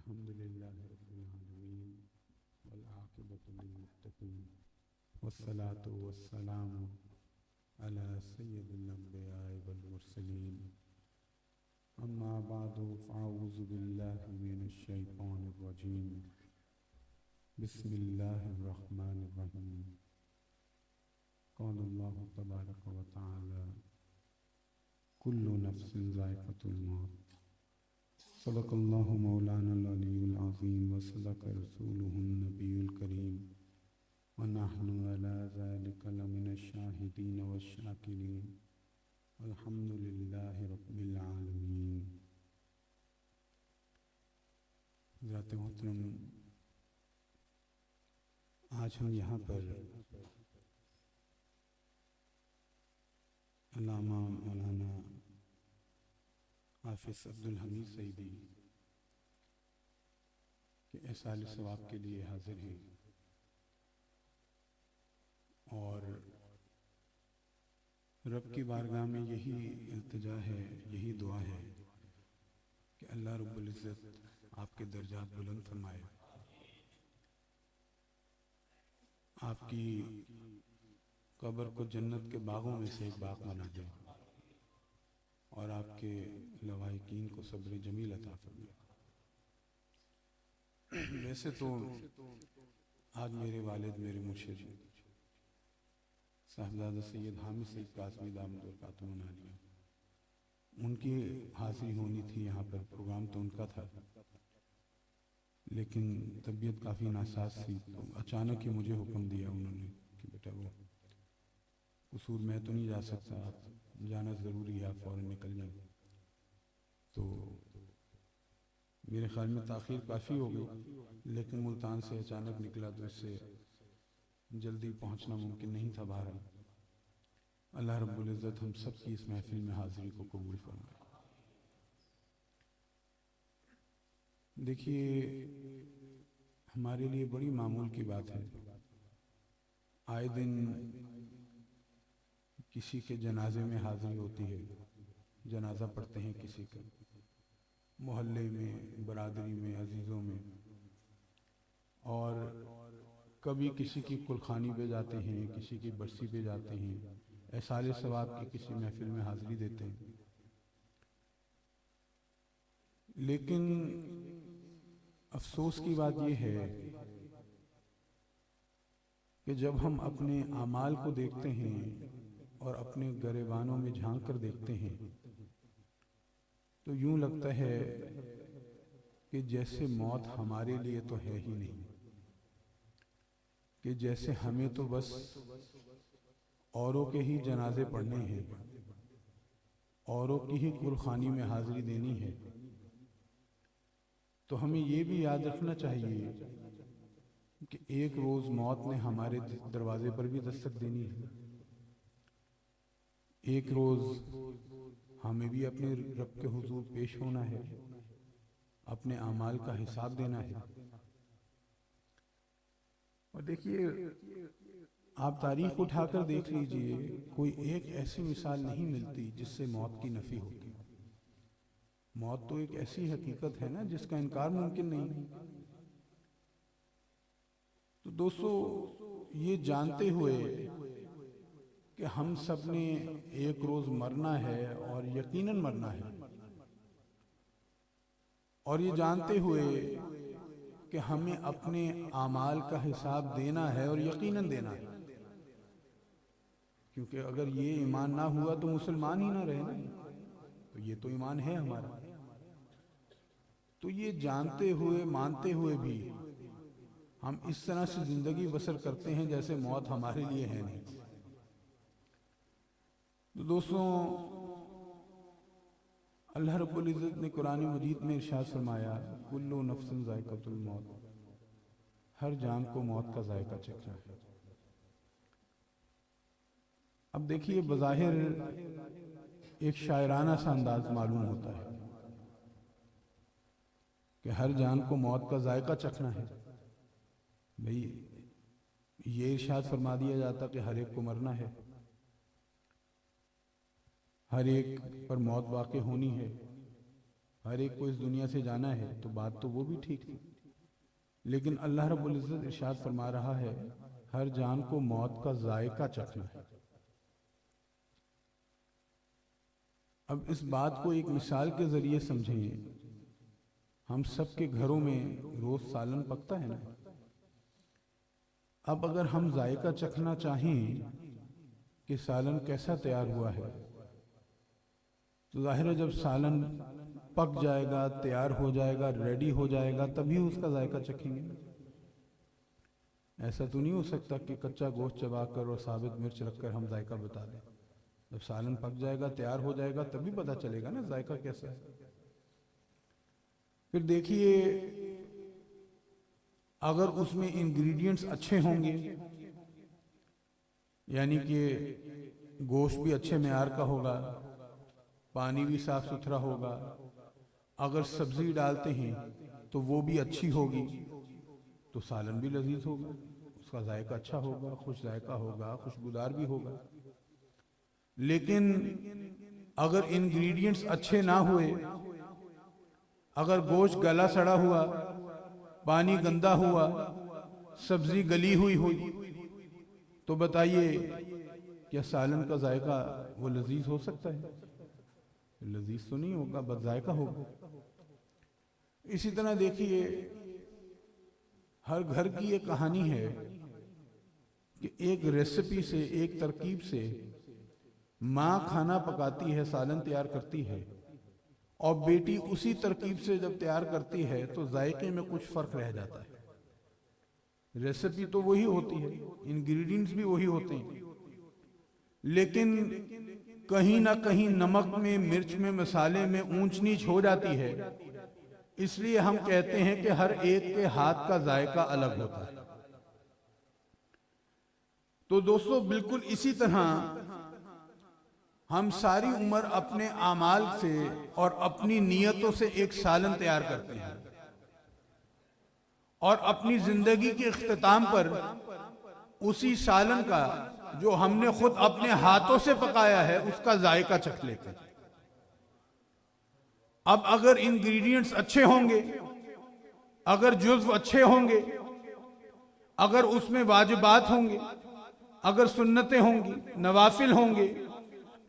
الحمد لله رب العالمين والعاقبة للمتقين والصلاة والسلام على سيد الأنبياء والمرسلين أما بعد فأعوذ بالله من الشيطان الرجيم بسم الله الرحمن الرحيم قال الله تبارك وتعالى كل نفس ذائقة الموت صدق الله مولانا العلي العظيم وصدق رسوله النبي الكريم ونحن على ذلك لمن الشاهدين والشاكرين الحمد لله رب العالمين. حضرات محترم، آج ہم یہاں پر علامہ مولانا حافظ عبدالحمید سعیدی کے احصال ثواب کے لیے حاضر ہیں اور رب کی بارگاہ میں یہی التجا ہے، یہی دعا ہے کہ اللہ رب العزت آپ کے درجات بلند فرمائے، آپ کی قبر کو جنت کے باغوں میں سے ایک باغ بنا دے اور آپ کے لواحقین کو صبر جمیل عطا فرمائے۔ ویسے تو آج میرے والد، میرے مرشد صاحبزادہ سید حامد سعید قاسمی دامت برکاتہ عالیہ، ان کی حاضری ہونی تھی یہاں پر، پروگرام تو ان کا تھا، لیکن طبیعت کافی ناساز تھی تو اچانک ہی مجھے حکم دیا انہوں نے کہ بیٹا وہ قصور میں تو نہیں جا سکتا، آپ جانا ضروری ہے، آپ فوراً نکل جائیں۔ تو میرے خیال میں تاخیر کافی ہو گئی، لیکن ملتان سے اچانک نکلا تو اس سے جلدی پہنچنا ممکن نہیں تھا۔ بہرحال اللہ رب العزت ہم سب کی اس محفل میں حاضری کو قبول فرمائے۔ دیکھیے، ہمارے لیے بڑی معمول کی بات ہے، آئے دن کسی کے جنازے میں حاضری ہوتی ہے، جنازہ پڑھتے ہیں کسی کا، محلے میں، برادری میں، عزیزوں میں، اور کبھی کسی کی کلخانی پہ جاتے ہیں، کسی کی برسی پہ جاتے ہیں، احصال ثواب کی کسی محفل میں حاضری دیتے ہیں۔ لیکن افسوس کی بات یہ ہے کہ جب ہم اپنے اعمال کو دیکھتے ہیں اور اپنے گریبانوں میں جھانک کر دیکھتے ہیں تو یوں لگتا ہے کہ جیسے موت ہمارے لیے تو ہے ہی نہیں، کہ جیسے ہمیں تو بس اوروں کے ہی جنازے پڑھنے ہیں، اوروں کی ہی کلخانی میں حاضری دینی ہے۔ تو ہمیں یہ بھی یاد رکھنا چاہیے کہ ایک روز موت نے ہمارے دروازے پر بھی دستک دینی ہے، ایک روز ہمیں بھی اپنے رب کے حضور پیش ہونا ہے، اپنے اعمال کا حساب دینا ہے۔ اور دیکھیے، آپ تاریخ اٹھا کر دیکھ لیجئے، کوئی ایک ایسی مثال نہیں ملتی جس سے موت کی نفی ہوتی۔ موت تو ایک ایسی حقیقت ہے نا جس کا انکار ممکن نہیں۔ تو دوستو، یہ جانتے ہوئے کہ ہم سب نے ایک روز مرنا ہے اور یقیناً مرنا ہے، اور یہ جانتے ہوئے کہ ہمیں اپنے اعمال کا حساب دینا ہے اور یقیناً دینا ہے، کیونکہ اگر یہ ایمان نہ ہوا تو مسلمان ہی نہ رہے نا، تو یہ تو ایمان ہے ہمارا۔ تو یہ جانتے ہوئے، مانتے ہوئے بھی ہم اس طرح سے زندگی بسر کرتے ہیں جیسے موت ہمارے لیے ہے نہیں۔ تو دوستوں، اللہ رب العزت نے قرآن مجید میں ارشاد فرمایا، کل نفس ذائقۃ الموت، ہر جان کو موت کا ذائقہ چکھنا ہے۔ اب دیکھیے، بظاہر ایک شاعرانہ سا انداز معلوم ہوتا ہے کہ ہر جان کو موت کا ذائقہ چکھنا ہے۔ بھئی یہ ارشاد فرما دیا جاتا کہ ہر ایک کو مرنا ہے، ہر ایک پر موت واقع ہونی ہے، ہر ایک کو اس دنیا سے جانا ہے، تو بات تو وہ بھی ٹھیک تھی، لیکن اللہ رب العزت ارشاد فرما رہا ہے ہر جان کو موت کا ذائقہ چکھنا ہے۔ اب اس بات کو ایک مثال کے ذریعے سمجھیں۔ ہم سب کے گھروں میں روز سالن پکتا ہے نا، اب اگر ہم ذائقہ چکھنا چاہیں کہ سالن کیسا تیار ہوا ہے، تو ظاہر ہے جب سالن پک جائے گا، تیار ہو جائے گا، ریڈی ہو جائے گا، تبھی اس کا ذائقہ چکھیں گے۔ ایسا تو نہیں ہو سکتا کہ کچا گوشت چبا کر اور ثابت مرچ رکھ کر ہم ذائقہ بتا دیں۔ جب سالن پک جائے گا، تیار ہو جائے گا، تبھی پتہ چلے گا نا ذائقہ کیسا ہے۔ پھر دیکھیے اگر اس میں انگریڈینٹس اچھے ہوں گے، یعنی کہ گوشت بھی اچھے معیار کا ہوگا، پانی بھی صاف ستھرا ہوگا، اگر سبزی ڈالتے ہیں تو وہ بھی اچھی ہوگی، تو سالن بھی لذیذ ہوگا، اس کا ذائقہ اچھا ہوگا، خوش ذائقہ ہوگا، خوشبودار بھی ہوگا۔ لیکن اگر انگریڈینٹس اچھے نہ ہوئے، اگر گوشت گلا سڑا ہوا، پانی گندا ہوا، سبزی گلی ہوئی ہوئی، تو بتائیے کیا سالن کا ذائقہ وہ لذیذ ہو سکتا ہے؟ لذیذ تو نہیں ہوگا، بد ذائقہ ہوگا۔ اسی طرح دیکھیے ہر گھر کی یہ کہانی ہے کہ ایک ریسپی سے، ایک ترکیب سے ماں کھانا پکاتی ہے، سالن تیار کرتی ہے، اور بیٹی اسی ترکیب سے جب تیار کرتی ہے تو ذائقے میں کچھ فرق رہ جاتا ہے۔ ریسپی تو وہی ہوتی ہے، انگریڈینٹس بھی وہی ہوتے ہیں، لیکن کہیں نہ کہیں نمک میں، مرچ میں، مسالے میں اونچ نیچ ہو جاتی ہے۔ اس لیے ہم کہتے ہیں کہ ہر ایک کے ہاتھ کا ذائقہ الگ ہوتا ہے۔ تو دوستو بالکل اسی طرح ہم ساری عمر اپنے اعمال سے اور اپنی نیتوں سے ایک سالن تیار کرتے ہیں، اور اپنی زندگی کے اختتام پر اسی سالن کا جو ہم نے خود اپنے ہاتھوں سے پکایا ہے اس کا ذائقہ چکھ لیتے ہیں۔ اب اگر انگریڈینٹس اچھے ہوں گے، اگر جزو اچھے ہوں گے، اگر اس میں واجبات ہوں گے، اگر سنتیں ہوں گی، نوافل ہوں گے،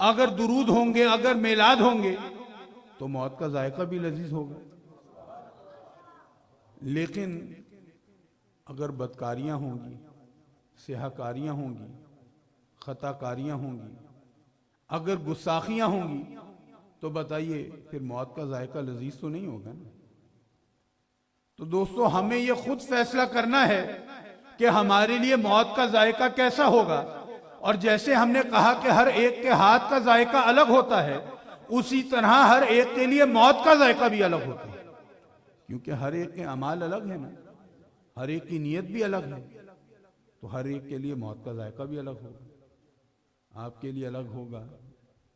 اگر درود ہوں گے، اگر میلاد ہوں گے، تو موت کا ذائقہ بھی لذیذ ہوگا۔ لیکن اگر بدکاریاں ہوں گی، سیاہکاریاں ہوں گی، خطا کاریاں ہوں گی، اگر گستاخیاں ہوں گی، تو بتائیے پھر موت کا ذائقہ لذیذ تو نہیں ہوگا نا۔ تو دوستو ہمیں یہ خود فیصلہ کرنا ہے کہ ہمارے لیے موت کا ذائقہ کیسا ہوگا، اور جیسے ہم نے کہا کہ ہر ایک کے ہاتھ کا ذائقہ الگ ہوتا ہے، اسی طرح ہر ایک کے لیے موت کا ذائقہ بھی الگ ہوتا ہے، کیونکہ ہر ایک کے اعمال الگ ہیں نا، ہر ایک کی نیت بھی الگ ہے، تو ہر ایک کے لیے موت کا ذائقہ بھی الگ ہوگا۔ آپ کے لیے الگ ہوگا،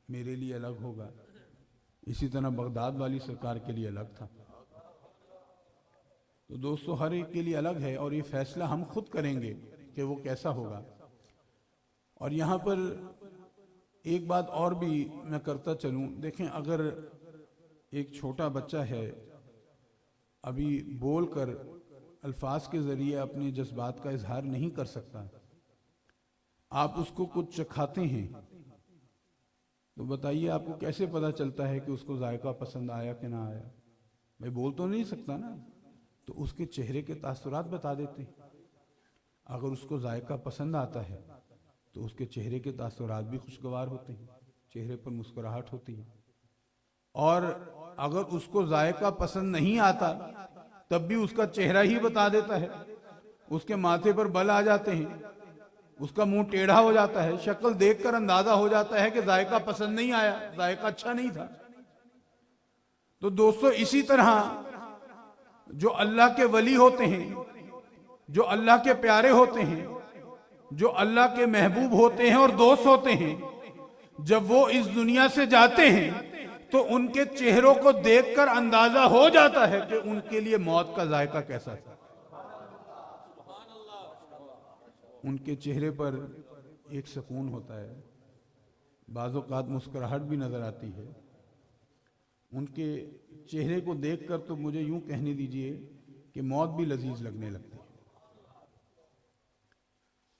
میرے لیے الگ ہوگا، اسی طرح بغداد والی سرکار کے لیے الگ تھا۔ تو دوستو ہر ایک کے لیے الگ ہے، اور یہ فیصلہ ہم خود کریں گے کہ وہ کیسا ہوگا۔ اور یہاں پر ایک بات اور بھی میں کرتا چلوں، دیکھیں اگر ایک چھوٹا بچہ ہے، ابھی بول کر الفاظ کے ذریعے اپنے جذبات کا اظہار نہیں کر سکتا، آپ اس کو کچھ چکھاتے ہیں، تو بتائیے آپ کو کیسے پتا چلتا ہے کہ اس کو ذائقہ پسند آیا کہ نہ آیا؟ میں بول تو نہیں سکتا نا، تو اس کے چہرے کے تاثرات بتا دیتے ہیں۔ اگر اس کو ذائقہ پسند آتا ہے تو اس کے چہرے کے تاثرات بھی خوشگوار ہوتے ہیں، چہرے پر مسکراہٹ ہوتی ہے، اور اگر اس کو ذائقہ پسند نہیں آتا تب بھی اس کا چہرہ ہی بتا دیتا ہے، اس کے ماتھے پر بل آ جاتے ہیں، اس کا منہ ٹیڑھا ہو جاتا ہے، شکل دیکھ کر اندازہ ہو جاتا ہے کہ ذائقہ پسند نہیں آیا، ذائقہ اچھا نہیں تھا۔ تو دوستو اسی طرح جو اللہ کے ولی ہوتے ہیں، جو اللہ کے پیارے ہوتے ہیں، جو اللہ کے محبوب ہوتے ہیں اور دوست ہوتے ہیں، جب وہ اس دنیا سے جاتے ہیں تو ان کے چہروں کو دیکھ کر اندازہ ہو جاتا ہے کہ ان کے لیے موت کا ذائقہ کیسا تھا۔ ان کے چہرے پر ایک سکون ہوتا ہے، بعض اوقات مسکراہٹ بھی نظر آتی ہے، ان کے چہرے کو دیکھ کر تو مجھے یوں کہنے دیجئے کہ موت بھی لذیذ لگنے لگتی ہے۔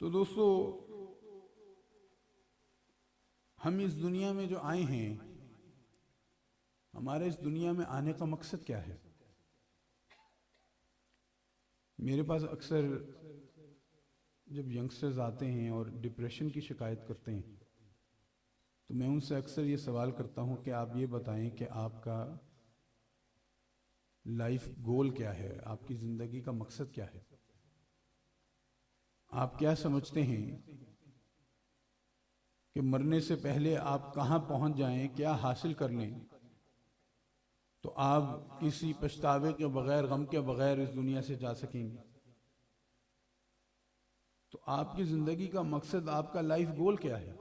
تو دوستو، ہم اس دنیا میں جو آئے ہیں، ہمارے اس دنیا میں آنے کا مقصد کیا ہے؟ میرے پاس اکثر جب ینگسٹرز آتے ہیں اور ڈپریشن کی شکایت کرتے ہیں تو میں ان سے اکثر یہ سوال کرتا ہوں کہ آپ یہ بتائیں کہ آپ کا لائف گول کیا ہے، آپ کی زندگی کا مقصد کیا ہے؟ آپ کیا سمجھتے ہیں کہ مرنے سے پہلے آپ کہاں پہنچ جائیں، کیا حاصل کر لیں تو آپ کسی پچھتاوے کے بغیر، غم کے بغیر اس دنیا سے جا سکیں گے؟ تو آپ کی زندگی کا مقصد، آپ کا لائف گول کیا ہے؟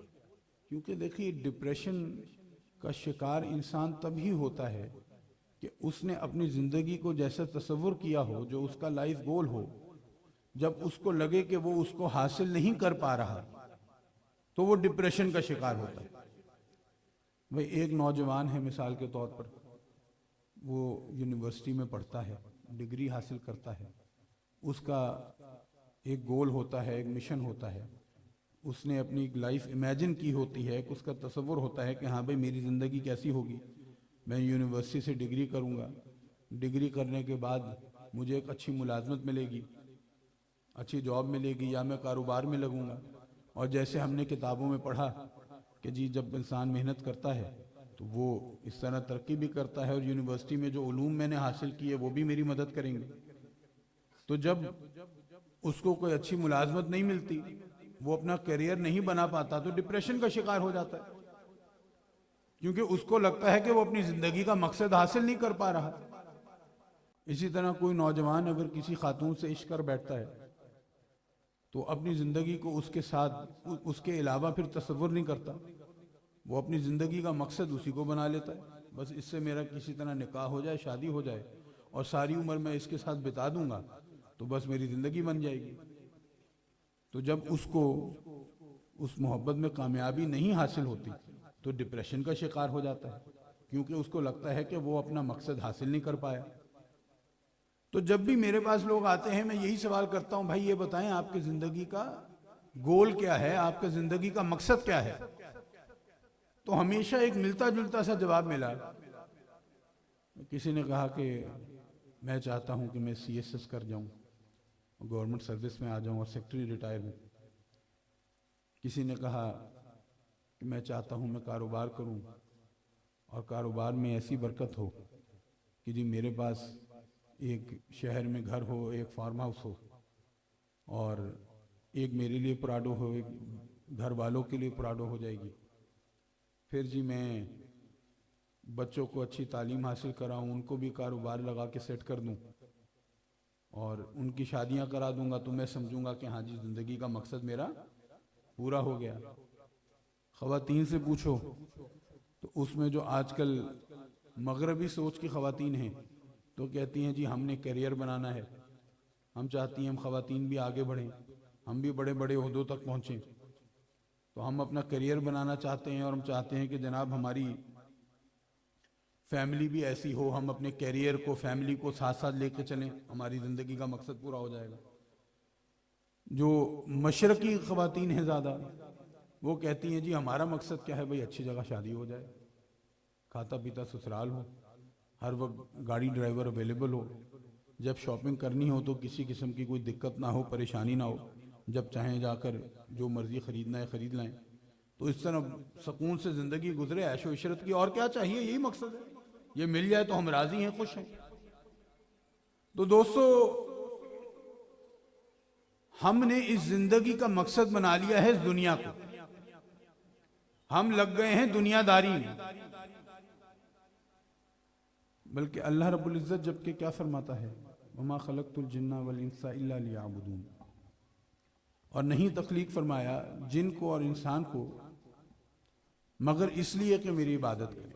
کیونکہ دیکھیے، ڈپریشن کا شکار انسان تب ہی ہوتا ہے کہ اس نے اپنی زندگی کو جیسا تصور کیا ہو، جو اس کا لائف گول ہو، جب اس کو لگے کہ وہ اس کو حاصل نہیں کر پا رہا تو وہ ڈپریشن کا شکار ہوتا ہے۔ وہ ایک نوجوان ہے مثال کے طور پر، وہ یونیورسٹی میں پڑھتا ہے، ڈگری حاصل کرتا ہے، اس کا ایک گول ہوتا ہے، ایک مشن ہوتا ہے، اس نے اپنی ایک لائف امیجن کی ہوتی ہے، اس کا تصور ہوتا ہے کہ ہاں بھئی میری زندگی کیسی ہوگی، میں یونیورسٹی سے ڈگری کروں گا، ڈگری کرنے کے بعد مجھے ایک اچھی ملازمت ملے گی، اچھی جاب ملے گی، یا میں کاروبار میں لگوں گا، اور جیسے ہم نے کتابوں میں پڑھا کہ جی جب انسان محنت کرتا ہے تو وہ اس طرح ترقی بھی کرتا ہے، اور یونیورسٹی میں جو علوم میں نے حاصل کیے وہ بھی میری مدد کریں گے۔ تو جب اس کو کوئی اچھی ملازمت نہیں ملتی، وہ اپنا کیریئر نہیں بنا پاتا، تو ڈپریشن کا شکار ہو جاتا ہے، کیونکہ اس کو لگتا ہے کہ وہ اپنی زندگی کا مقصد حاصل نہیں کر پا رہا۔ اسی طرح کوئی نوجوان اگر کسی خاتون سے عشق کر بیٹھتا ہے تو اپنی زندگی کو اس کے ساتھ، اس کے علاوہ پھر تصور نہیں کرتا، وہ اپنی زندگی کا مقصد اسی کو بنا لیتا ہے، بس اس سے میرا کسی طرح نکاح ہو جائے، شادی ہو جائے، اور ساری عمر میں اس کے ساتھ بتا دوں گا تو بس میری زندگی بن جائے گی۔ تو جب اس کو اس محبت میں کامیابی نہیں حاصل ہوتی تو ڈپریشن کا شکار ہو جاتا ہے، کیونکہ اس کو لگتا ہے کہ وہ اپنا مقصد حاصل نہیں کر پایا۔ تو جب بھی میرے پاس لوگ آتے ہیں میں یہی سوال کرتا ہوں، بھائی یہ بتائیں آپ کی زندگی کا گول کیا ہے، آپ کی زندگی کا مقصد کیا ہے؟ تو ہمیشہ ایک ملتا جلتا سا جواب ملا۔ کسی نے کہا کہ میں چاہتا ہوں کہ میں سی ایس ایس کر جاؤں، گورنمنٹ سروس میں آ جاؤں اور سیکٹری ریٹائر ہوں۔ کسی نے کہا کہ میں چاہتا ہوں میں کاروبار کروں اور کاروبار میں ایسی برکت ہو کہ جی میرے پاس ایک شہر میں گھر ہو، ایک فارم ہاؤس ہو، اور ایک میرے لیے پراڈو ہو، ایک گھر والوں کے لیے پراڈو ہو جائے گی۔ پھر جی میں بچوں کو اچھی تعلیم حاصل کراؤں، ان کو بھی کاروبار لگا کے سیٹ کر دوں اور ان کی شادیاں کرا دوں گا، تو میں سمجھوں گا کہ ہاں جی زندگی کا مقصد میرا پورا ہو گیا۔ خواتین سے پوچھو تو اس میں جو آج کل مغربی سوچ کی خواتین ہیں تو کہتی ہیں جی ہم نے کیریئر بنانا ہے، ہم چاہتی ہیں ہم خواتین بھی آگے بڑھیں، ہم بھی بڑے بڑے عہدوں تک پہنچیں، تو ہم اپنا کیریئر بنانا چاہتے ہیں، اور ہم چاہتے ہیں کہ جناب ہماری فیملی بھی ایسی ہو، ہم اپنے کیریئر کو، فیملی کو ساتھ ساتھ لے کے چلیں، ہماری زندگی کا مقصد پورا ہو جائے گا۔ جو مشرقی خواتین ہیں زیادہ، وہ کہتی ہیں جی ہمارا مقصد کیا ہے، بھئی اچھی جگہ شادی ہو جائے، کھاتا پیتا سسرال ہو، ہر وقت گاڑی ڈرائیور اویلیبل ہو، جب شاپنگ کرنی ہو تو کسی قسم کی کوئی دقت نہ ہو، پریشانی نہ ہو، جب چاہیں جا کر جو مرضی خریدنا ہے خرید لائیں، تو اس طرح سکون سے زندگی گزرے، عیش و عشرت کی، اور کیا چاہیے، یہی مقصد ہے، یہ مل جائے تو ہم راضی ہیں، خوش ہیں۔ تو دوستو، ہم نے اس زندگی کا مقصد بنا لیا ہے اس دنیا کو، ہم لگ گئے ہیں دنیا داری میں، بلکہ اللہ رب العزت جبکہ کیا فرماتا ہے، وَمَا خَلَقْتُ الْجِنَّ وَالْإِنسَ إِلَّا لِيَعْبُدُونَ، اور نہیں تخلیق فرمایا جن کو اور انسان کو مگر اس لیے کہ میری عبادت کریں۔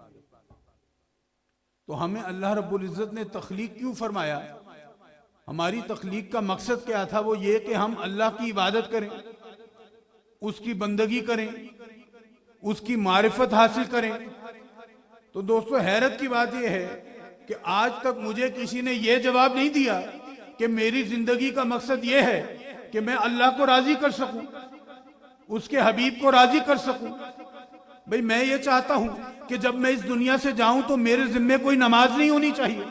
تو ہمیں اللہ رب العزت نے تخلیق کیوں فرمایا؟ ہماری تخلیق کا مقصد کیا تھا؟ وہ یہ کہ ہم اللہ کی عبادت کریں، اس کی بندگی کریں، اس کی معرفت حاصل کریں، تو دوستو حیرت کی بات یہ ہے کہ آج تک مجھے کسی نے یہ جواب نہیں دیا کہ میری زندگی کا مقصد یہ ہے کہ میں اللہ کو راضی کر سکوں، اس کے حبیب کو راضی کر سکوں۔ بھئی میں یہ چاہتا ہوں کہ جب میں اس دنیا سے جاؤں تو میرے ذمے کوئی نماز نہیں ہونی چاہیے،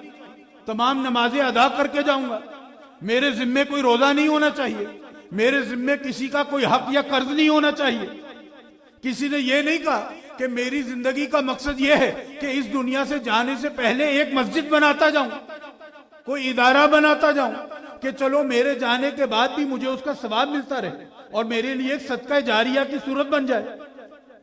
تمام نمازیں ادا کر کے جاؤں گا۔ میرے ذمے کوئی روزہ نہیں ہونا چاہیے، میرے ذمے کسی کا کوئی حق یا قرض نہیں ہونا چاہیے۔ کسی نے یہ نہیں کہا کہ میری زندگی کا مقصد یہ ہے کہ اس دنیا سے جانے سے پہلے ایک مسجد بناتا جاؤں، کوئی ادارہ بناتا جاؤں کہ چلو میرے جانے کے بعد بھی مجھے اس کا ثواب ملتا رہے اور میرے لیے ایک صدقہ جاریہ کی صورت بن جائے۔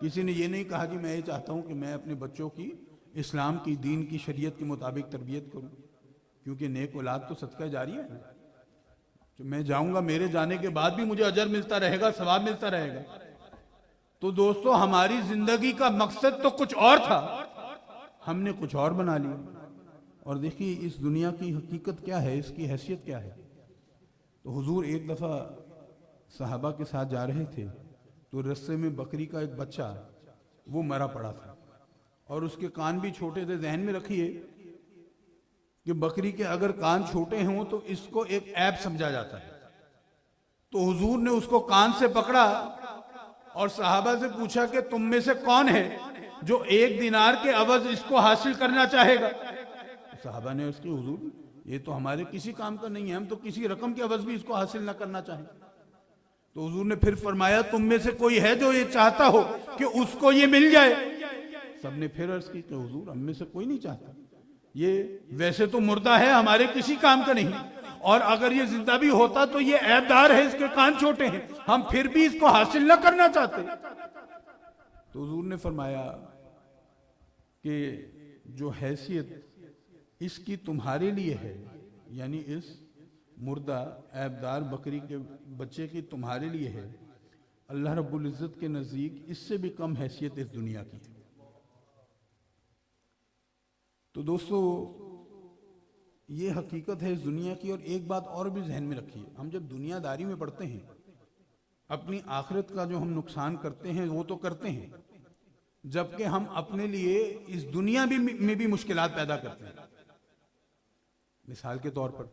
کسی نے یہ نہیں کہا کہ میں یہ چاہتا ہوں کہ میں اپنے بچوں کی اسلام کی، دین کی، شریعت کے مطابق تربیت کروں، کیونکہ نیک اولاد تو صدقہ جاریہ ہے، جو میں جاؤں گا میرے جانے کے بعد بھی مجھے اجر ملتا رہے گا، ثواب ملتا رہے گا۔ تو دوستو ہماری زندگی کا مقصد تو کچھ اور تھا، ہم نے کچھ اور بنا لیا۔ اور دیکھیے اس دنیا کی حقیقت کیا ہے، اس کی حیثیت کیا ہے۔ تو حضور ایک دفعہ صحابہ کے ساتھ جا رہے تھے تو رستے میں بکری کا ایک بچہ وہ مرا پڑا تھا اور اس کے کان بھی چھوٹے تھے۔ ذہن میں رکھیے کہ بکری کے اگر کان چھوٹے ہوں تو اس کو ایک عیب سمجھا جاتا ہے۔ تو حضور نے اس کو کان سے پکڑا اور صحابہ سے پوچھا کہ تم میں سے کون ہے جو 1 دینار کے عوض اس کو حاصل کرنا چاہے گا؟ صحابہ نے اس کی حضور یہ تو ہمارے کسی کام کا نہیں ہے، ہم تو کسی رقم کے عوض بھی اس کو حاصل نہ کرنا چاہیں۔ تو حضور نے پھر فرمایا تم میں سے کوئی ہے جو یہ چاہتا ہو کہ اس کو یہ مل جائے؟ سب نے پھر عرض کی کہ حضور ہم میں سے کوئی نہیں چاہتا، یہ ویسے تو مردہ ہے، ہمارے کسی کام کا نہیں، اور اگر یہ زندہ بھی ہوتا تو یہ عیب دار ہے، اس کے کان چھوٹے ہیں، ہم پھر بھی اس کو حاصل نہ کرنا چاہتے۔ تو حضور نے فرمایا کہ جو حیثیت اس کی تمہارے لیے ہے، یعنی اس مردہ عیب دار بکری کے بچے کی تمہارے لیے ہے، اللہ رب العزت کے نزدیک اس سے بھی کم حیثیت اس دنیا کی ہے۔ تو دوستو یہ حقیقت ہے اس دنیا کی۔ اور ایک بات اور بھی ذہن میں رکھیے، ہم جب دنیا داری میں پڑھتے ہیں اپنی آخرت کا جو ہم نقصان کرتے ہیں وہ تو کرتے ہیں، جبکہ ہم اپنے لیے اس دنیا میں بھی مشکلات پیدا کرتے ہیں۔ مثال کے طور پر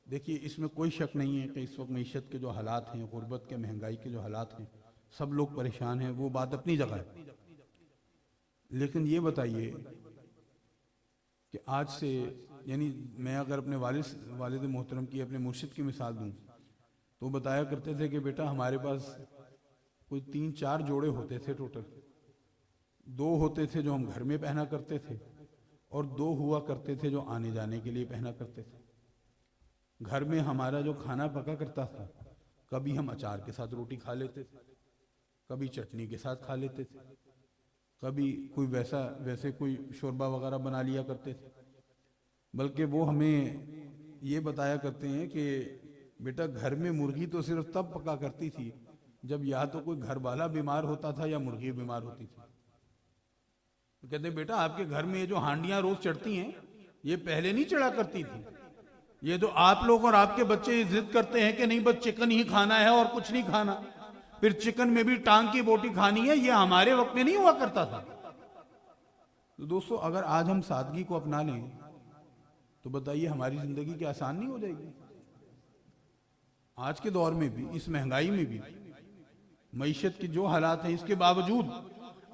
دیکھیے اس میں کوئی شک نہیں ہے کہ اس وقت معیشت کے جو حالات ہیں، غربت کے، مہنگائی کے جو حالات ہیں، سب لوگ پریشان ہیں، وہ بات اپنی جگہ ہے۔ لیکن یہ بتائیے کہ آج سے، یعنی میں اگر اپنے والد محترم کی، اپنے مرشد کی مثال دوں تو بتایا کرتے تھے کہ بیٹا ہمارے پاس کوئی 3-4 جوڑے ہوتے تھے ٹوٹل، 2 ہوتے تھے جو ہم گھر میں پہنا کرتے تھے اور 2 ہوا کرتے تھے جو آنے جانے کے لیے پہنا کرتے تھے۔ گھر میں ہمارا جو کھانا پکا کرتا تھا، کبھی ہم اچار کے ساتھ روٹی کھا لیتے تھے، کبھی چٹنی کے ساتھ کھا لیتے تھے، کبھی کوئی ویسے کوئی شوربہ وغیرہ بنا لیا کرتے تھے۔ بلکہ وہ ہمیں یہ بتایا کرتے ہیں کہ بیٹا گھر میں مرغی تو صرف تب پکا کرتی تھی جب یا تو کوئی گھر والا بیمار ہوتا تھا یا مرغی بیمار ہوتی تھی۔ تو کہتے ہیں بیٹا آپ کے گھر میں یہ جو ہانڈیاں روز چڑھتی ہیں یہ پہلے نہیں چڑھا کرتی تھی، یہ جو آپ لوگ اور آپ کے بچے ضد کرتے ہیں کہ نہیں بس چکن ہی کھانا ہے اور کچھ نہیں کھانا، پھر چکن میں بھی ٹانگ کی بوٹی کھانی ہے، یہ ہمارے وقت میں نہیں ہوا کرتا تھا۔ تو دوستو اگر آج ہم سادگی کو اپنا لیں تو بتائیے ہماری زندگی کیا آسان نہیں ہو جائے گی؟ آج کے دور میں بھی، اس مہنگائی میں بھی، معیشت کی جو حالات ہیں، اس کے باوجود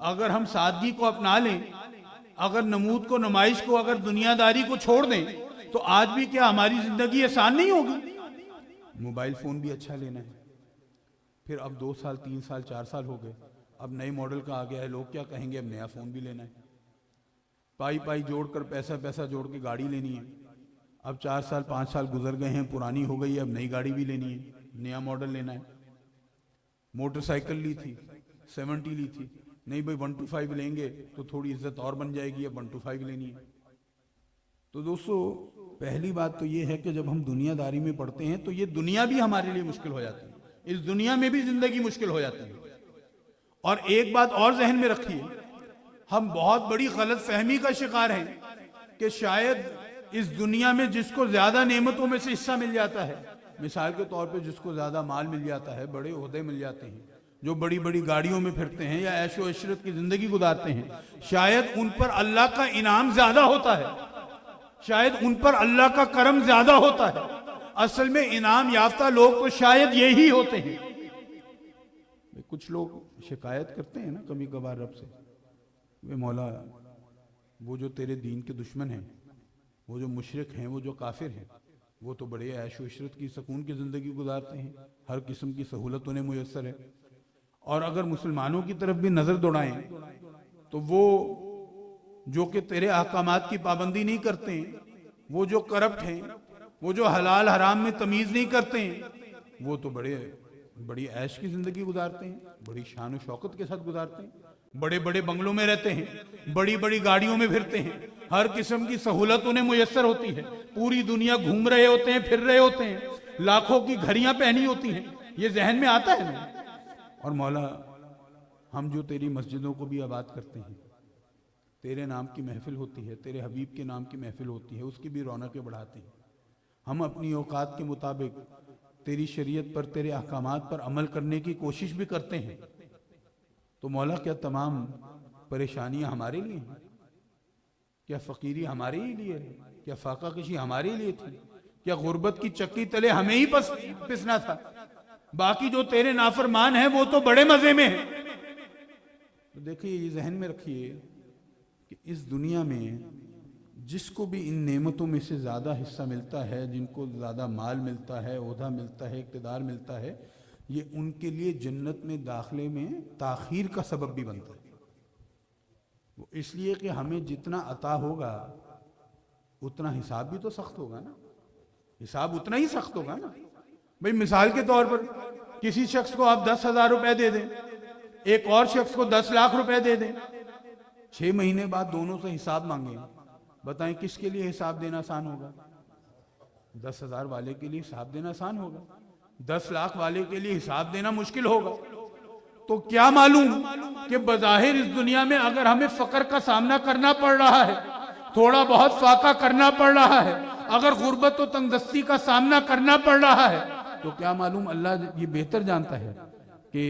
اگر ہم سادگی کو اپنا لیں، اگر نمود کو، نمائش کو، اگر دنیا داری کو چھوڑ دیں تو آج بھی کیا ہماری زندگی آسان نہیں ہوگی؟ موبائل فون بھی اچھا لینا ہے، پھر اب 2 سال 3 سال 4 سال ہو گئے، اب نئے ماڈل کا آ گیا ہے، لوگ کیا کہیں گے، اب نیا فون بھی لینا ہے، پائی جوڑ کر پیسہ جوڑ کے گاڑی لینی ہے، اب 4 سال 5 سال گزر گئے ہیں، پرانی ہو گئی ہے، اب نئی گاڑی بھی لینی ہے، نیا ماڈل لینا ہے۔ موٹر سائیکل لی تھی 70 لی تھی، نہیں بھئی 125 لیں گے تو تھوڑی عزت اور بن جائے گی، اب 125 لینی ہے۔ تو دوستو پہلی بات تو یہ ہے کہ جب ہم دنیا داری میں پڑھتے ہیں تو یہ دنیا بھی ہمارے لیے مشکل ہو جاتی ہے، اس دنیا میں بھی زندگی مشکل ہو جاتی ہے۔ اور ایک بات اور ذہن میں رکھیے، ہم بہت بڑی غلط فہمی کا شکار ہیں کہ شاید اس دنیا میں جس کو زیادہ نعمتوں میں سے حصہ مل جاتا ہے، مثال کے طور پہ جس کو زیادہ مال مل جاتا ہے، بڑے عہدے مل جاتے ہیں، جو بڑی بڑی گاڑیوں میں پھرتے ہیں یا عیش و عشرت کی زندگی گزارتے ہیں، شاید ان پر اللہ کا انعام زیادہ ہوتا ہے، شاید ان پر اللہ کا کرم زیادہ ہوتا ہے۔ اصل میں انعام یافتہ لوگ تو شاید یہی ہوتے ہیں۔ کچھ لوگ شکایت کرتے ہیں نا کبھی کبھار رب سے، اے مولا وہ جو تیرے دین کے دشمن ہیں، وہ جو مشرک ہیں، وہ جو کافر ہیں، وہ تو بڑے عیش و عشرت کی سکون کی زندگی گزارتے ہیں، ہر قسم کی سہولت انہیں میسر ہے، اور اگر مسلمانوں کی طرف بھی نظر دوڑائیں تو وہ جو کہ تیرے احکامات کی پابندی نہیں کرتے ہیں، وہ جو کرپٹ ہیں، وہ جو حلال حرام میں تمیز نہیں کرتے ہیں، وہ تو بڑی عیش کی زندگی گزارتے ہیں، بڑی شان و شوکت کے ساتھ گزارتے ہیں، بڑے بڑے بنگلوں میں رہتے ہیں، بڑی بڑی گاڑیوں میں پھرتے ہیں، ہر قسم کی سہولت انہیں میسر ہوتی ہے، پوری دنیا گھوم رہے ہوتے ہیں، پھر رہے ہوتے ہیں، لاکھوں کی گھڑیاں پہنی ہوتی ہیں۔ یہ ذہن میں آتا ہے نا؟ اور مولا ہم جو تیری مسجدوں کو بھی آباد کرتے ہیں، تیرے نام کی محفل ہوتی ہے، تیرے حبیب کے نام کی محفل ہوتی ہے، اس کی بھی رونقیں بڑھاتے ہیں، ہم اپنی اوقات کے مطابق تیری شریعت پر، تیرے احکامات پر عمل کرنے کی کوشش بھی کرتے ہیں، تو مولا کیا تمام پریشانیاں ہمارے لیے ہیں؟ کیا فقیری ہمارے ہی لیے ہے؟ کیا فاقہ کشی ہمارے لیے تھی؟ کیا غربت کی چکی تلے ہمیں ہی پسنا تھا؟ باقی جو تیرے نافرمان ہیں وہ تو بڑے مزے میں ہیں۔ تو دیکھیے، یہ ذہن میں رکھیے کہ اس دنیا میں جس کو بھی ان نعمتوں میں سے زیادہ حصہ ملتا ہے، جن کو زیادہ مال ملتا ہے، عہدہ ملتا ہے، اقتدار ملتا ہے، یہ ان کے لیے جنت میں داخلے میں تاخیر کا سبب بھی بنتا ہے۔ وہ اس لیے کہ ہمیں جتنا عطا ہوگا اتنا حساب بھی تو سخت ہوگا نا، حساب اتنا ہی سخت ہوگا نا۔ بھئی مثال کے طور پر کسی شخص کو آپ 10,000 روپے دے دیں، ایک اور شخص کو 10 لاکھ روپے دے دیں، 6 مہینے بعد دونوں سے حساب مانگیں، بتائیں کس کے لیے حساب دینا آسان ہوگا؟ 10,000 والے کے لیے حساب دینا آسان ہوگا، 10 لاکھ والے کے لیے حساب دینا مشکل ہوگا۔ تو کیا معلوم کہ بظاہر اس دنیا میں اگر ہمیں فقر کا سامنا کرنا پڑ رہا ہے، تھوڑا بہت فاقہ کرنا پڑ رہا ہے، اگر غربت و تنگدستی کا سامنا کرنا پڑ رہا ہے، تو کیا معلوم اللہ یہ بہتر جانتا ہے کہ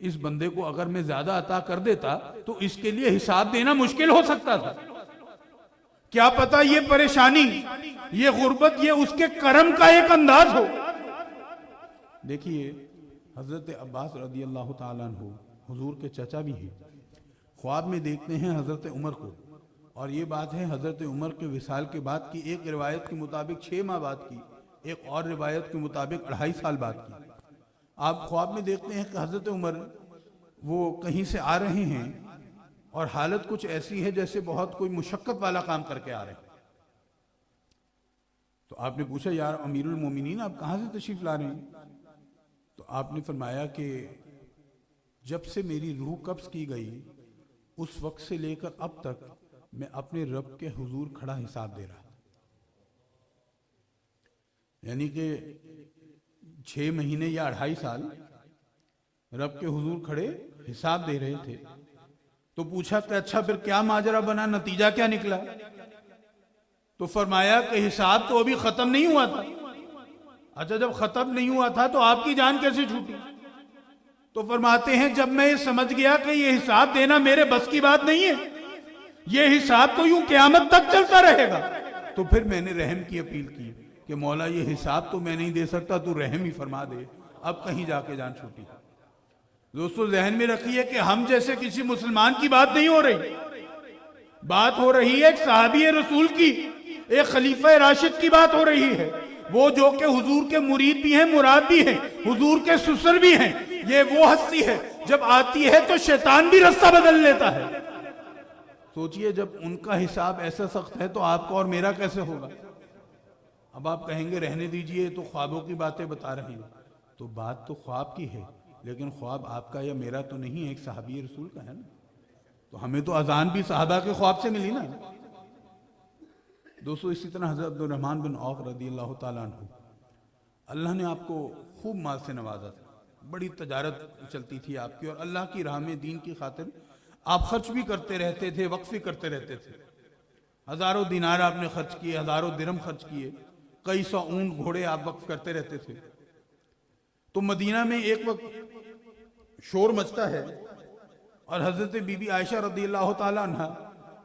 اس بندے کو اگر میں زیادہ عطا کر دیتا تو اس کے لیے حساب دینا مشکل ہو سکتا تھا۔ کیا پتا یہ پریشانی، یہ غربت، یہ اس کے کرم کا ایک انداز ہو۔ دیکھیے، حضرت عباس رضی اللہ تعالیٰ عنہ حضور کے چچا بھی ہیں، خواب میں دیکھتے ہیں حضرت عمر کو، اور یہ بات ہے حضرت عمر کے وصال کے بعد کی، ایک روایت کے مطابق 6 ماہ بعد کی، ایک اور روایت کے مطابق 2.5 سال بعد کی۔ آپ خواب میں دیکھتے ہیں کہ حضرت عمر وہ کہیں سے آ رہے ہیں اور حالت کچھ ایسی ہے جیسے بہت کوئی مشقت والا کام کر کے آ رہے ہیں۔ تو آپ نے پوچھا، یار امیر المومنین آپ کہاں سے تشریف لا رہے ہیں؟ تو آپ نے فرمایا کہ جب سے میری روح قبض کی گئی اس وقت سے لے کر اب تک میں اپنے رب کے حضور کھڑا حساب دے رہا، یعنی کہ 6 مہینے یا 2.5 سال رب کے حضور کھڑے حساب دے رہے تھے۔ تو پوچھا کہ اچھا پھر کیا ماجرا بنا، نتیجہ کیا نکلا؟ تو فرمایا کہ حساب تو ابھی ختم نہیں ہوا تھا۔ اچھا جب ختم نہیں ہوا تھا تو آپ کی جان کیسے چھوٹی؟ تو فرماتے ہیں جب میں یہ سمجھ گیا کہ یہ حساب دینا میرے بس کی بات نہیں ہے، یہ حساب تو یوں قیامت تک چلتا رہے گا، تو پھر میں نے رحم کی اپیل کی کہ مولا یہ حساب تو میں نہیں دے سکتا، تو رحم ہی فرما دے، اب کہیں جا کے جان چھوٹی۔ دوستو ذہن میں رکھیے کہ ہم جیسے کسی مسلمان کی بات نہیں ہو رہی، بات ہو رہی ہے ایک صحابی رسول کی، ایک خلیفہ راشد کی بات ہو رہی ہے، وہ جو کہ حضور کے مرید بھی ہیں، مراد بھی ہیں، حضور کے سسر بھی ہیں۔ یہ وہ ہستی ہے جب آتی ہے تو شیطان بھی رستہ بدل لیتا ہے۔ سوچئے جب ان کا حساب ایسا سخت ہے تو آپ کا اور میرا کیسے ہوگا؟ اب آپ کہیں گے رہنے دیجئے تو خوابوں کی باتیں بتا رہے ہیں، تو بات تو خواب کی ہے، لیکن خواب آپ کا یا میرا تو نہیں ہے، ایک صحابی رسول کا ہے نا۔ تو ہمیں تو اذان بھی صحابہ کے خواب سے ملی نا۔ دوستو اسی طرح حضرت عبد الرحمن بن عوف رضی اللہ تعالیٰ عنہ، اللہ نے آپ کو خوب مال سے نوازا تھا، بڑی تجارت چلتی تھی آپ کی، اور اللہ کی راہ میں دین کی خاطر آپ خرچ بھی کرتے رہتے تھے، وقف بھی کرتے رہتے تھے۔ ہزاروں دینار آپ نے خرچ کیے، ہزاروں درہم خرچ کیے، کئی سو اونٹ گھوڑے آپ وقف کرتے رہتے تھے۔ تو مدینہ میں ایک وقت شور مچتا ہے، اور حضرت بی بی عائشہ رضی اللہ تعالیٰ عنہ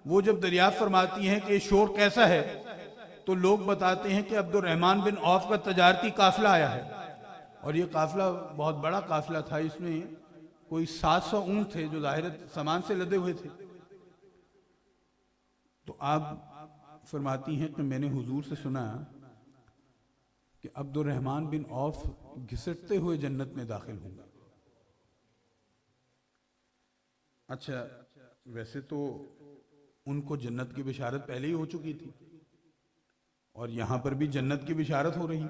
وہ جب دریافت فرماتی ہیں کہ یہ شور کیسا ہے، تو لوگ بتاتے ہیں کہ عبد الرحمن بن عوف کا تجارتی قافلہ آیا ہے، اور یہ قافلہ بہت بڑا قافلہ تھا، اس میں کوئی 700 اونٹ تھے جو ظاہر سامان سے لدے ہوئے تھے۔ تو آپ فرماتی ہیں کہ میں نے حضور سے سنا کہ عبد الرحمن بن عوف گھسٹتے ہوئے جنت میں داخل ہوں گا۔ اچھا، ویسے تو ان کو جنت کی بشارت پہلے ہی ہو چکی تھی، اور یہاں پر بھی جنت کی بشارت ہو رہی۔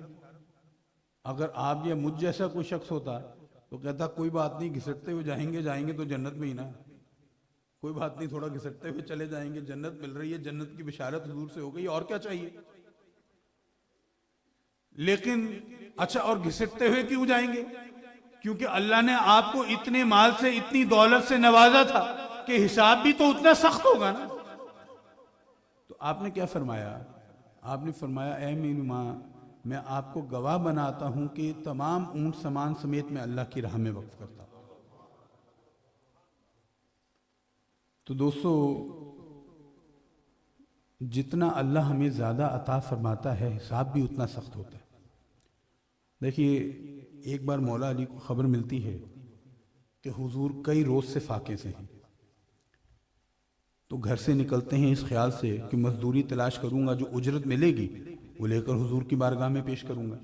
اگر آپ یا مجھ جیسا کوئی شخص ہوتا تو کہتا کوئی بات نہیں، گھسٹتے ہوئے جائیں گے تو جنت میں ہی نا، کوئی بات نہیں، تھوڑا گھسٹتے ہوئے چلے جائیں گے، جنت مل رہی ہے، جنت کی بشارت حضور سے ہو گئی، اور کیا چاہیے۔ لیکن اچھا، اور گھسٹتے ہوئے کیوں جائیں گے؟ کیونکہ اللہ نے آپ کو اتنے مال سے، اتنی دولت سے نوازا تھا کہ حساب بھی تو اتنا سخت ہوگا نا۔ تو آپ نے کیا فرمایا؟ آپ نے فرمایا اے میری ماں، میں آپ کو گواہ بناتا ہوں کہ تمام اونٹ سامان سمیت میں اللہ کی راہ میں وقف کرتا ہوں۔ تو دوستو، جتنا اللہ ہمیں زیادہ عطا فرماتا ہے، حساب بھی اتنا سخت ہوتا ہے۔ دیکھیے، ایک بار مولا علی کو خبر ملتی ہے کہ حضور کئی روز سے فاقے سے ہیں، تو گھر سے نکلتے ہیں اس خیال سے کہ مزدوری تلاش کروں گا، جو اجرت ملے گی وہ لے کر حضور کی بارگاہ میں پیش کروں گا۔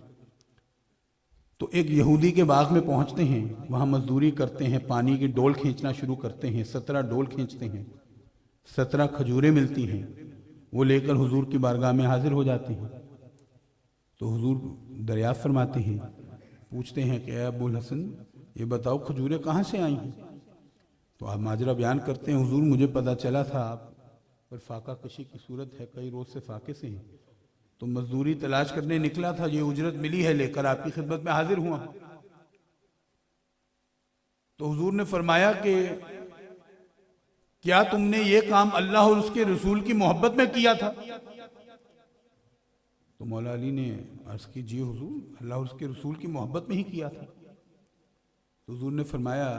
تو ایک یہودی کے باغ میں پہنچتے ہیں، وہاں مزدوری کرتے ہیں، پانی کی ڈول کھینچنا شروع کرتے ہیں، 17 ڈول کھینچتے ہیں، 17 کھجوریں ملتی ہیں، وہ لے کر حضور کی بارگاہ میں حاضر ہو جاتے ہیں۔ تو حضور دریافت فرماتے ہیں، پوچھتے ہیں کہ اے ابو الحسن، یہ بتاؤ کھجوریں کہاں سے آئی ہیں؟ تو آپ ماجرہ بیان کرتے ہیں، حضور مجھے پتا چلا تھا آپ پر فاقہ کشی کی صورت ہے، کئی روز سے فاقے سے ہیں، تو مزدوری تلاش کرنے نکلا تھا، یہ اجرت ملی ہے، لے کر آپ کی خدمت میں حاضر ہوا۔ تو حضور نے فرمایا کہ کیا تم نے یہ کام اللہ اور اس کے رسول کی محبت میں کیا تھا؟ تو مولا علی نے عرض کی جی حضور، اللہ اور اس کے رسول کی محبت میں ہی کیا تھا۔ تو حضور نے فرمایا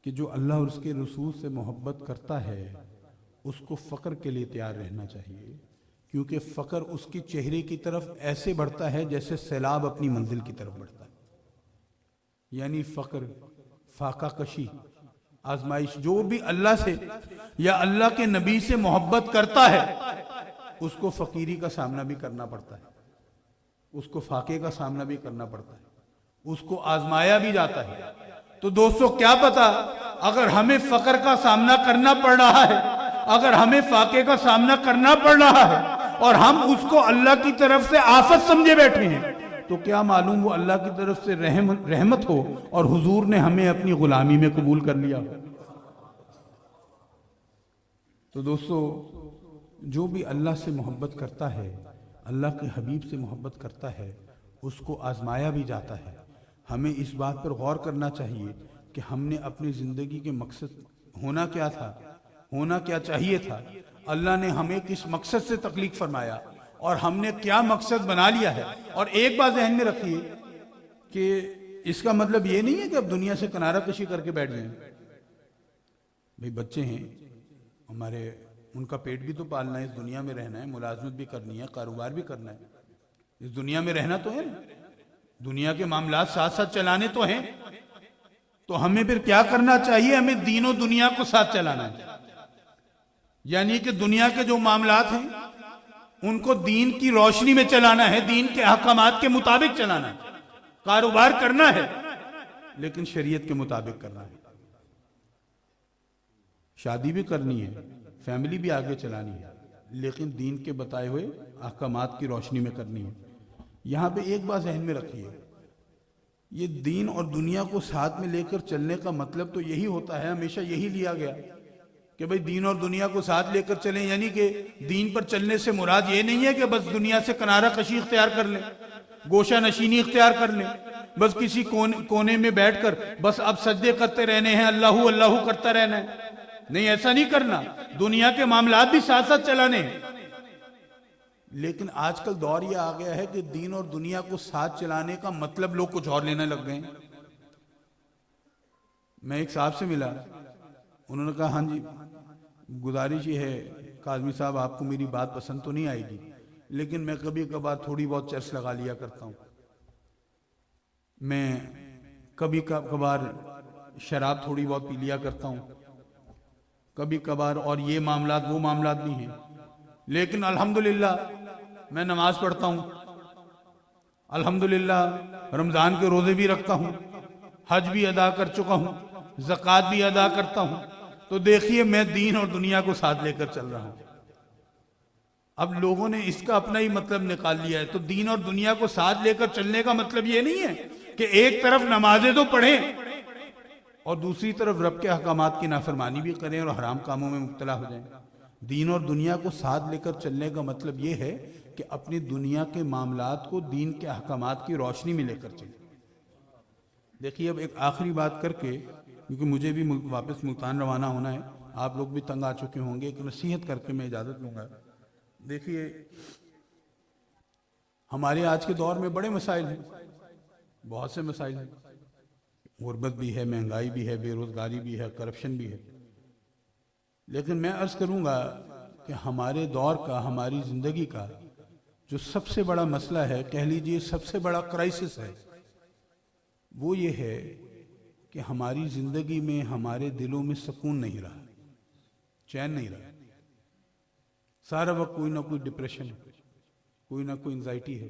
کہ جو اللہ اور اس کے رسول سے محبت کرتا ہے اس کو فقر کے لیے تیار رہنا چاہیے، کیونکہ فقر اس کی چہرے کی طرف ایسے بڑھتا ہے جیسے سیلاب اپنی منزل کی طرف بڑھتا ہے۔ یعنی فقر، فاقہ کشی، آزمائش، جو بھی اللہ سے یا اللہ کے نبی سے محبت کرتا ہے اس کو فقیری کا سامنا بھی کرنا پڑتا ہے، اس کو فاقے کا سامنا بھی کرنا پڑتا ہے، اس کو آزمایا بھی جاتا ہے۔ تو دوستو، کیا پتا اگر ہمیں فقر کا سامنا کرنا پڑ رہا ہے، اگر ہمیں فاقے کا سامنا کرنا پڑ رہا ہے اور ہم اس کو اللہ کی طرف سے آفت سمجھے بیٹھے ہیں، تو کیا معلوم وہ اللہ کی طرف سے رحمت ہو اور حضور نے ہمیں اپنی غلامی میں قبول کر لیا۔ تو دوستو، جو بھی اللہ سے محبت کرتا ہے، اللہ کے حبیب سے محبت کرتا ہے، اس کو آزمایا بھی جاتا ہے۔ ہمیں اس بات پر غور کرنا چاہیے کہ ہم نے اپنی زندگی کے مقصد ہونا کیا تھا، ہونا کیا چاہیے تھا، اللہ نے ہمیں کس مقصد سے تخلیق فرمایا اور ہم نے کیا مقصد بنا لیا ہے۔ اور ایک بات ذہن میں رکھیے کہ اس کا مطلب یہ نہیں ہے کہ اب دنیا سے کنارہ کشی کر کے بیٹھ جائیں۔ بھئی بچے ہیں ہمارے، ان کا پیٹ بھی تو پالنا ہے، اس دنیا میں رہنا ہے، ملازمت بھی کرنی ہے، کاروبار بھی کرنا ہے، اس دنیا میں رہنا تو ہے نا، دنیا کے معاملات ساتھ ساتھ چلانے تو ہیں۔ تو ہمیں پھر کیا کرنا چاہیے؟ ہمیں دین و دنیا کو ساتھ چلانا ہے، یعنی کہ دنیا کے جو معاملات ہیں ان کو دین کی روشنی میں چلانا ہے، دین کے احکامات کے مطابق چلانا ہے، کاروبار کرنا ہے لیکن شریعت کے مطابق کرنا ہے، شادی بھی کرنی ہے، فیملی بھی آگے چلانی ہے، لیکن دین کے بتائے ہوئے احکامات کی روشنی میں کرنی ہے۔ یہاں پہ ایک بات ذہن میں رکھیے، یہ دین اور دنیا کو ساتھ میں لے کر چلنے کا مطلب تو یہی ہوتا ہے، ہمیشہ یہی لیا گیا کہ بھئی دین اور دنیا کو ساتھ لے کر چلیں، یعنی کہ دین پر چلنے سے مراد یہ نہیں ہے کہ بس دنیا سے کنارہ کشی اختیار کر لیں، گوشہ نشینی اختیار کر لیں، بس کسی کونے میں بیٹھ کر بس اب سجدے کرتے رہنے ہیں، اللہ اللہ کرتا رہنا ہے۔ نہیں، ایسا نہیں کرنا، دنیا کے معاملات بھی ساتھ ساتھ چلانے ہیں۔ لیکن آج کل دور یہ آ گیا ہے کہ دین اور دنیا کو ساتھ چلانے کا مطلب لوگ کچھ اور لینے لگ گئے ہیں۔ میں ایک صاحب سے ملا, انہوں نے کہا ہاں جی گزارش یہ ہے کاظمی صاحب آپ کو میری بات پسند تو نہیں آئے گی, لیکن میں کبھی کبھار تھوڑی بہت چرس لگا لیا کرتا ہوں, میں کبھی کبھار شراب تھوڑی بہت پی لیا کرتا ہوں کبھی کبھار, اور یہ معاملات وہ معاملات بھی ہیں, لیکن الحمدللہ میں نماز پڑھتا ہوں, الحمدللہ رمضان کے روزے بھی رکھتا ہوں, حج بھی ادا کر چکا ہوں, زکوٰۃ بھی ادا کرتا ہوں. تو دیکھیے میں دین اور دنیا کو ساتھ لے کر چل رہا ہوں. اب لوگوں نے اس کا اپنا ہی مطلب نکال لیا ہے. تو دین اور دنیا کو ساتھ لے کر چلنے کا مطلب یہ نہیں ہے کہ ایک طرف نمازیں تو پڑھیں اور دوسری طرف رب کے احکامات کی نافرمانی بھی کریں اور حرام کاموں میں مبتلا ہو جائیں. دین اور دنیا کو ساتھ لے کر چلنے کا مطلب یہ ہے کہ اپنی دنیا کے معاملات کو دین کے احکامات کی روشنی میں لے کر چلیں. دیکھیے اب ایک آخری بات کر کے, کیونکہ مجھے بھی واپس ملتان روانہ ہونا ہے, آپ لوگ بھی تنگ آ چکے ہوں گے, ایک نصیحت کر کے میں اجازت لوں گا. دیکھیے ہمارے آج کے دور میں بڑے مسائل ہیں, بہت سے مسائل ہیں, غربت بھی ہے, مہنگائی بھی ہے, بے روزگاری بھی ہے, کرپشن بھی ہے. لیکن میں عرض کروں گا کہ ہمارے دور کا, ہماری زندگی کا جو سب سے بڑا مسئلہ ہے, کہہ لیجئے سب سے بڑا کرائسس ہے, وہ یہ ہے کہ ہماری زندگی میں ہمارے دلوں میں سکون نہیں رہا, چین نہیں رہا. سارا وقت کوئی نہ کوئی ڈپریشن ہے, کوئی نہ کوئی انزائٹی ہے,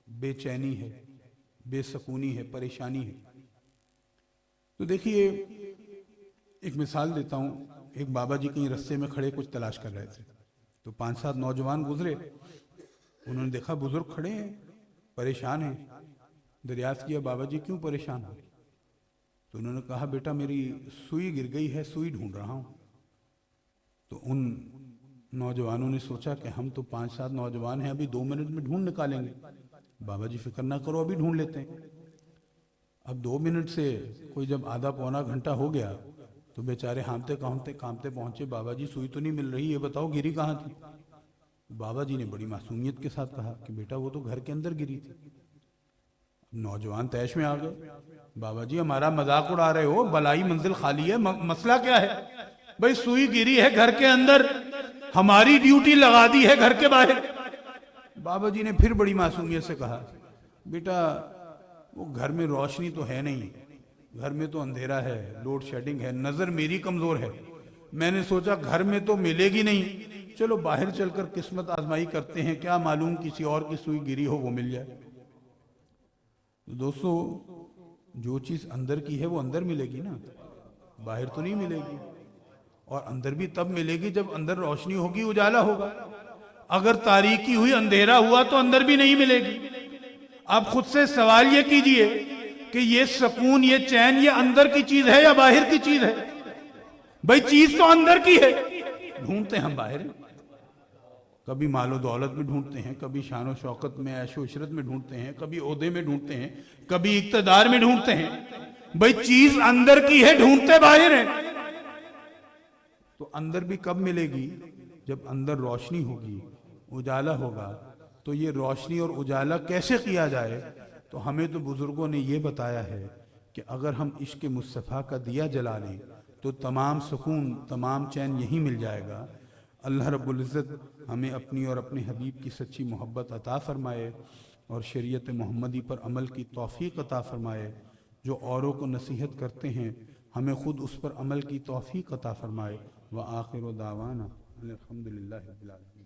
بے چینی ہے, بے سکونی ہے, پریشانی ہے. تو دیکھیے ایک مثال دیتا ہوں. ایک بابا جی کہیں رستے میں کھڑے کچھ تلاش کر رہے تھے, تو 5-7 نوجوان گزرے. انہوں نے دیکھا بزرگ کھڑے ہیں, پریشان ہیں. دریافت کیا بابا جی کیوں پریشان ہو؟ تو انہوں نے کہا بیٹا میری سوئی گر گئی ہے, سوئی ڈھونڈ رہا ہوں. تو ان نوجوانوں نے سوچا کہ ہم تو 5-7 نوجوان ہیں, ابھی 2 منٹ میں ڈھونڈ نکالیں گے. بابا جی فکر نہ کرو, ابھی ڈھونڈ لیتے ہیں. اب 2 منٹ سے کوئی جب آدھا پونا گھنٹہ ہو گیا تو بیچارے ہامتے کامتے پہنچے. بابا جی سوئی تو نہیں مل رہی, یہ بتاؤ گری کہاں تھی؟ بابا جی نے بڑی معصومیت کے ساتھ کہا کہ بیٹا وہ تو گھر کے اندر گری تھی. نوجوان تیش میں آ گئے, بابا جی ہمارا مذاق اڑا رہے ہو, بلائی منزل خالی ہے, مسئلہ کیا ہے؟ بھئی سوئی گری ہے گھر کے اندر, ہماری ڈیوٹی لگا دی ہے گھر کے باہر. بابا جی نے پھر بڑی معصومیت سے کہا بیٹا وہ گھر میں روشنی تو ہے نہیں, گھر میں تو اندھیرا ہے, لوڈ شیڈنگ ہے, نظر میری کمزور ہے, میں نے سوچا گھر میں تو ملے گی نہیں, چلو باہر چل کر قسمت آزمائی کرتے ہیں, کیا معلوم کسی اور کی سوئی گری ہو وہ مل جائے. دوستو جو چیز اندر کی ہے وہ اندر ملے گی نا, باہر تو نہیں ملے گی. اور اندر بھی تب ملے گی جب اندر روشنی ہوگی, اجالا ہوگا. اگر تاریکی ہوئی, اندھیرا ہوا تو اندر بھی نہیں ملے گی. آپ خود سے سوال یہ کیجئے کہ یہ سکون, یہ چین, یہ اندر کی چیز ہے یا باہر کی چیز ہے؟ بھئی چیز تو اندر کی ہے, ڈھونڈتے ہم باہر ہیں. کبھی مال و دولت میں ڈھونڈتے ہیں, کبھی شان و شوکت میں, عیش و عشرت میں ڈھونڈتے ہیں, کبھی عہدے میں ڈھونڈتے ہیں, کبھی اقتدار میں ڈھونڈتے ہیں. بھئی چیز اندر کی ہے, ڈھونڈتے باہر ہیں. تو اندر بھی کب ملے گی؟ جب اندر روشنی ہوگی, اجالا ہوگا. تو یہ روشنی اور اجالا کیسے کیا جائے؟ تو ہمیں تو بزرگوں نے یہ بتایا ہے کہ اگر ہم عشق مصطفیٰ کا دیا جلا لیں تو تمام سکون, تمام چین یہی مل جائے گا. اللہ رب العزت ہمیں اپنی اور اپنے حبیب کی سچی محبت عطا فرمائے اور شریعت محمدی پر عمل کی توفیق عطا فرمائے. جو اوروں کو نصیحت کرتے ہیں ہمیں خود اس پر عمل کی توفیق عطا فرمائے. وآخر دعوانا الحمدللہ رب العالمین.